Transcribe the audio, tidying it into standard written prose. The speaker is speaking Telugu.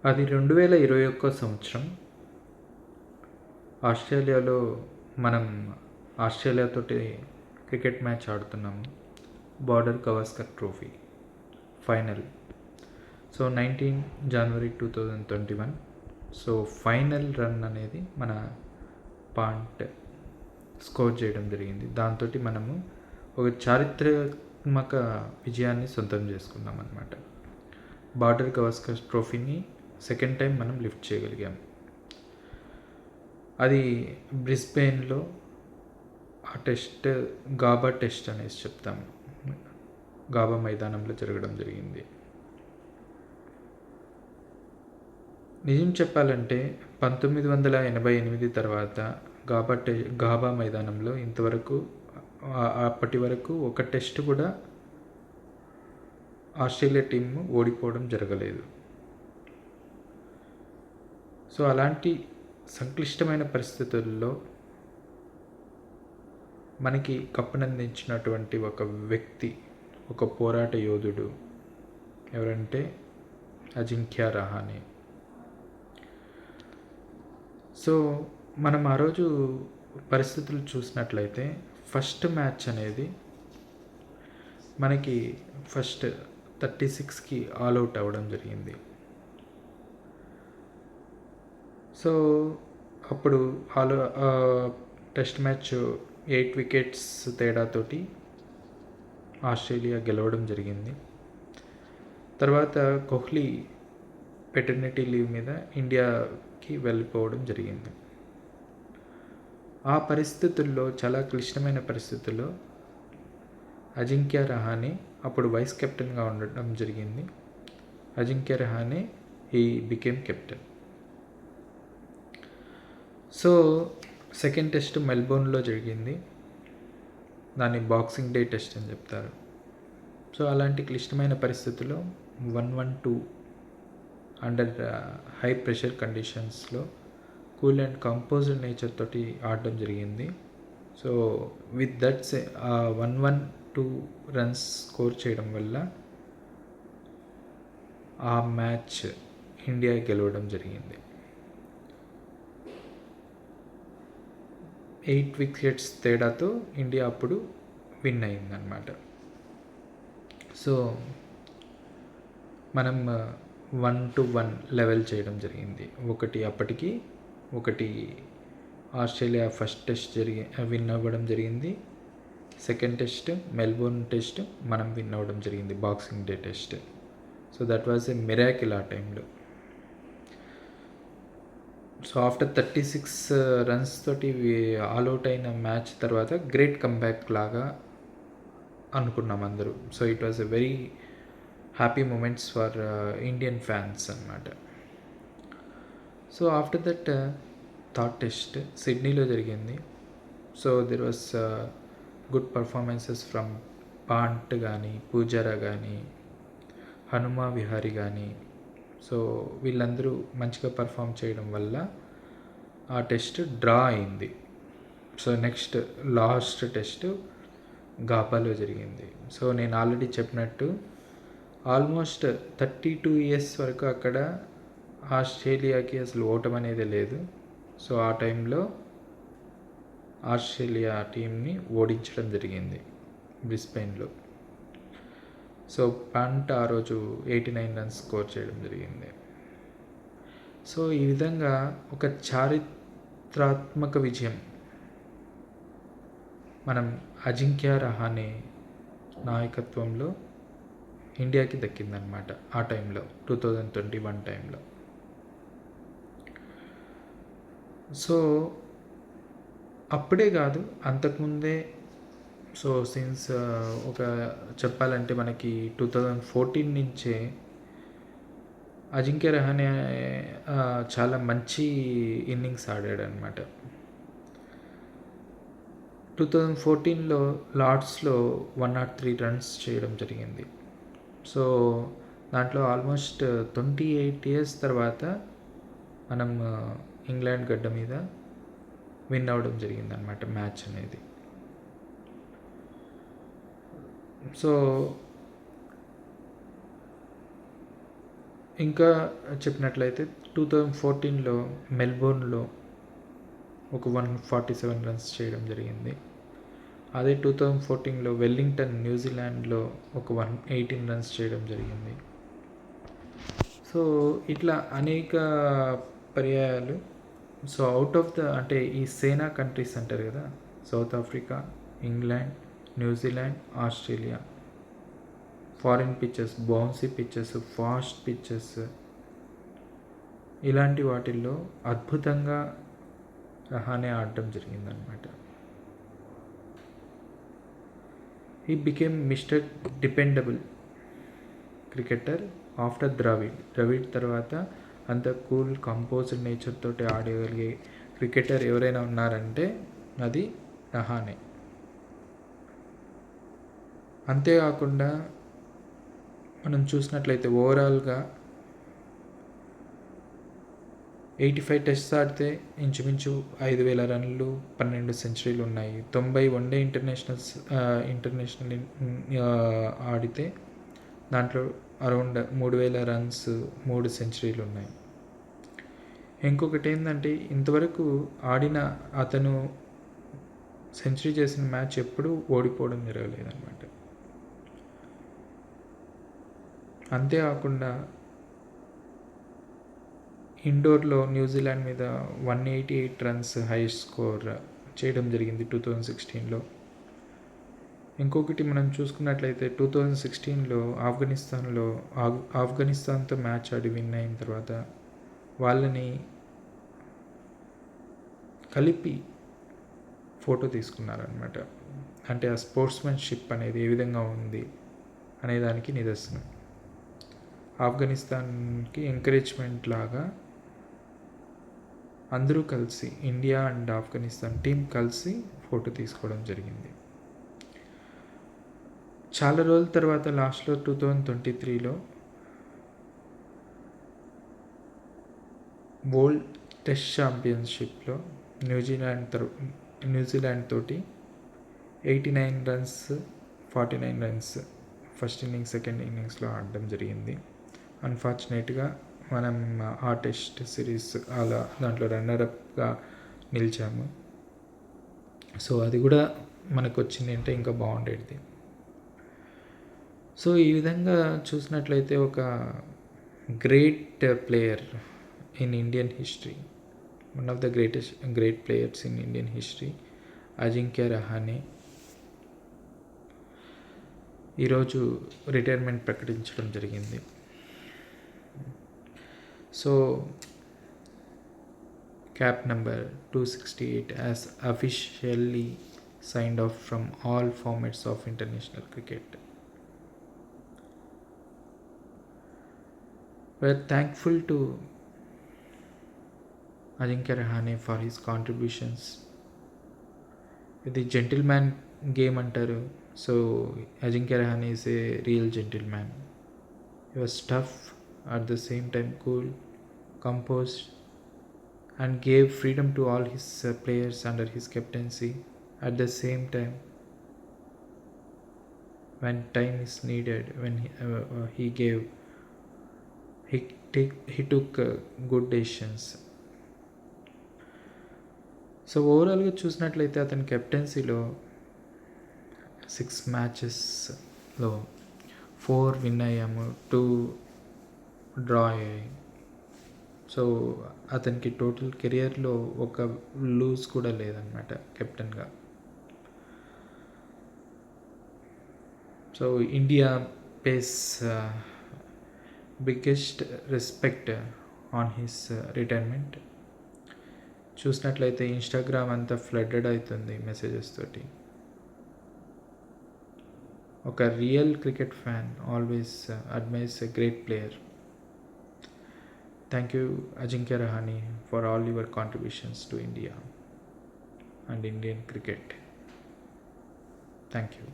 అది 2021 సంవత్సరం. ఆస్ట్రేలియాలో మనం ఆస్ట్రేలియాతోటి క్రికెట్ మ్యాచ్ ఆడుతున్నాము. Border Gavaskar trophy final. So 19 జనవరి 2021. సో ఫైనల్ రన్ అనేది మన పాయింట్ స్కోర్ చేయడం జరిగింది. దాంతో మనము ఒక చారిత్రాత్మక విజయాన్ని సొంతం చేసుకున్నాం అన్నమాట. బార్డర్ గవాస్కర్ ట్రోఫీని సెకండ్ టైం మనం లిఫ్ట్ చేయగలిగాం. అది బ్రిస్బెయిన్లో ఆ టెస్ట్ గాబా టెస్ట్ అనేసి చెప్తాము. గాబా మైదానంలో జరగడం జరిగింది. నిజం చెప్పాలంటే 1988 తర్వాత గాబా మైదానంలో ఇంతవరకు అప్పటి వరకు ఒక టెస్ట్ కూడా ఆస్ట్రేలియా టీం ఓడిపోవడం జరగలేదు. సో అలాంటి సంక్లిష్టమైన పరిస్థితుల్లో మనకి కప్పునందించినటువంటి ఒక వ్యక్తి, ఒక పోరాట యోధుడు ఎవరంటే అజింక్య రహానే. సో మనం ఆ రోజు పరిస్థితులు చూసినట్లయితే ఫస్ట్ మ్యాచ్ అనేది మనకి ఫస్ట్ 36కి ఆల్అవుట్ అవ్వడం జరిగింది. సో అప్పుడు టెస్ట్ మ్యాచ్ 8 వికెట్స్ తేడాతోటి ఆస్ట్రేలియా గెలవడం జరిగింది. తర్వాత కోహ్లీ పెటర్నిటీ లీవ్ మీద ఇండియాకి వెళ్ళిపోవడం జరిగింది. ఆ పరిస్థితుల్లో, చాలా క్లిష్టమైన పరిస్థితుల్లో అజింక్య రహానే అప్పుడు వైస్ కెప్టెన్గా ఉండటం జరిగింది. Ajinkya Rahane he became captain. So second test మెల్బోర్న్లో జరిగింది. దాన్ని బాక్సింగ్ డే టెస్ట్ అని చెప్తారు. సో అలాంటి క్లిష్టమైన పరిస్థితుల్లో 112 అండర్ హై ప్రెషర్ కండిషన్స్లో కూల్ అండ్ కంపోజ్డ్ నేచర్ తోటి ఆడడం జరిగింది. So with that's 112 runs score చేయడం వల్ల ఆ మ్యాచ్ ఇండియా గెలవడం జరిగింది. 8 వికెట్స్ తేడాతో ఇండియా అప్పుడు విన్ అయిందన్నమాట. సో మనం 1-1 లెవెల్ చేయడం జరిగింది. ఒకటి ఆస్ట్రేలియా ఫస్ట్ టెస్ట్ విన్ అవ్వడం జరిగింది. సెకండ్ టెస్ట్ మెల్బోర్న్ టెస్ట్ మనం విన్ అవ్వడం జరిగింది, boxing day test. So that was a miracle ఆ టైంలో. సో ఆఫ్టర్ 36 రన్స్ తోటి ఆల్అవుట్ అయిన మ్యాచ్ తర్వాత గ్రేట్ కంబ్యాక్ లాగా అనుకున్నాం అందరూ. So it was a very happy moments for Indian fans అన్నమాట. So after that third test సిడ్నీలో జరిగింది. So there was good performances from Pant కానీ, పూజారా కానీ, హనుమా విహారీ కానీ. సో వీళ్ళందరూ మంచిగా పర్ఫామ్ చేయడం వల్ల ఆ టెస్ట్ డ్రా అయింది. సో నెక్స్ట్ లాస్ట్ టెస్ట్ గాబాలో జరిగింది. సో నేను ఆల్రెడీ చెప్పినట్టు ఆల్మోస్ట్ 32 ఇయర్స్ వరకు అక్కడ ఆస్ట్రేలియాకి అసలు ఓటమి అనేది లేదు. సో ఆ టైంలో ఆస్ట్రేలియా టీంని ఓడించడం జరిగింది బ్రిస్బెయిన్లో. సో పంట్ ఆ రోజు 89 రన్స్ స్కోర్ చేయడం జరిగింది. సో ఈ విధంగా ఒక చారిత్రాత్మక విజయం మనం అజింక్య రహానే నాయకత్వంలో ఇండియాకి దక్కిందనమాట ఆ టైంలో, 2021 టైంలో. సో అప్పుడే కాదు, అంతకుముందే. సో సిన్స్ ఒక చెప్పాలంటే మనకి 2014 నుంచే అజింక్య రహానే చాలా మంచి ఇన్నింగ్స్ ఆడాడు అనమాట. 2014లో లార్డ్స్లో 103 రన్స్ చేయడం జరిగింది. సో దాంట్లో ఆల్మోస్ట్ 28 ఇయర్స్ తర్వాత మనం ఇంగ్లాండ్ గడ్డ మీద విన్ అవ్వడం జరిగిందనమాట మ్యాచ్ అనేది. సో ఇంకా చెప్పినట్లయితే 2014లో మెల్బోర్న్లో ఒక 147 రన్స్ చేయడం జరిగింది. అదే 2014లో వెల్లింగ్టన్ న్యూజిలాండ్లో ఒక 118 రన్స్ చేయడం జరిగింది. సో ఇట్లా అనేక పర్యాయాలు. సో అవుట్ ఆఫ్ ద అంటే ఈ సేనా కంట్రీస్ అంటారు కదా, south Africa, England, New Zealand, Australia, foreign pitches, bouncy pitches, fast pitches, ఇలాంటి వాటిల్లో అద్భుతంగా రహానే ఆడటం జరిగిందనమాట. He became mister dependable cricketer after Dravid తర్వాత అంత కూల్ కంపోజ్డ్ నేచర్ తోటి ఆడగలిగే క్రికెటర్ ఎవరైనా ఉన్నారంటే అది రహానే. అంతేకాకుండా మనం చూసినట్లయితే ఓవరాల్గా 85 టెస్ట్స్ ఆడితే ఇంచుమించు 5,000 రన్లు, 12 సెంచరీలు ఉన్నాయి. 90 వన్డే ఇంటర్నేషనల్ ఆడితే దాంట్లో అరౌండ్ 3,000 రన్స్, 3 సెంచరీలు ఉన్నాయి. ఇంకొకటి ఏంటంటే ఇంతవరకు ఆడిన అతను సెంచరీ చేసిన మ్యాచ్ ఎప్పుడూ ఓడిపోవడం జరగలేదన్నమాట. అంతేకాకుండా ఇండోర్లో న్యూజిలాండ్ మీద 188 రన్స్ హైయెస్ట్ స్కోర్ చేయడం జరిగింది 2016లో. ఇంకొకటి మనం చూసుకున్నట్లయితే 2016లో ఆఫ్ఘనిస్తాన్తో మ్యాచ్ ఆడి విన్ అయిన తర్వాత వాళ్ళని కలిపి ఫోటో తీసుకున్నారనమాట. అంటే ఆ స్పోర్ట్స్మెన్షిప్ అనేది ఏ విధంగా ఉంది అనేదానికి నిదర్శనం. ఆఫ్ఘనిస్తాన్కి ఎంకరేజ్మెంట్ లాగా అందరూ కలిసి, ఇండియా అండ్ ఆఫ్ఘనిస్తాన్ టీం కలిసి ఫోటో తీసుకోవడం జరిగింది. చాలా రోజుల తర్వాత లాస్ట్లో 2023లో వరల్డ్ టెస్ట్ ఛాంపియన్షిప్లో న్యూజిలాండ్ తోటి 89 runs, 49 runs first innings, second ఇన్నింగ్స్లో ఆడడం జరిగింది. అన్ఫార్చునేట్గా మనం ఆ టెస్ట్ సిరీస్ దాంట్లో రన్నరప్గా నిలిచాము. సో అది కూడా మనకు వచ్చింది అంటే ఇంకా బాగుండేది. సో ఈ విధంగా చూసినట్లయితే ఒక great player in Indian history, one of the great players in Indian history Ajinkya Rahane ఈరోజు రిటైర్మెంట్ ప్రకటించడం జరిగింది. So cap number 268 has officially signed off from all formats of international cricket. We're thankful to Ajinkya Rahane for his contributions. The gentleman game antaru, so Ajinkya Rahane is a real gentleman. He was tough, at the same time cool, composed, and gave freedom to all his players under his captaincy. At the same time, when time is needed, when he took good decisions. So ఓవరాల్గా చూసినట్లయితే అతని కెప్టెన్సీలో 6 మ్యాచెస్లో 4 విన్ అయ్యాము, 2 డ్రా అయ్యాయి. సో అతనికి టోటల్ కెరియర్లో ఒక లూజ్ కూడా లేదన్నమాట కెప్టెన్గా. So India pays biggest respect on his retirement. చూసినట్లయితే ఇన్స్టాగ్రామ్ అంతా ఫ్లడ్డెడ్ అవుతుంది మెసేజెస్ తోటి. ఒక real cricket fan always admires a great player. Thank you, Ajinkya Rahane, for all your contributions to India and Indian cricket. Thank you.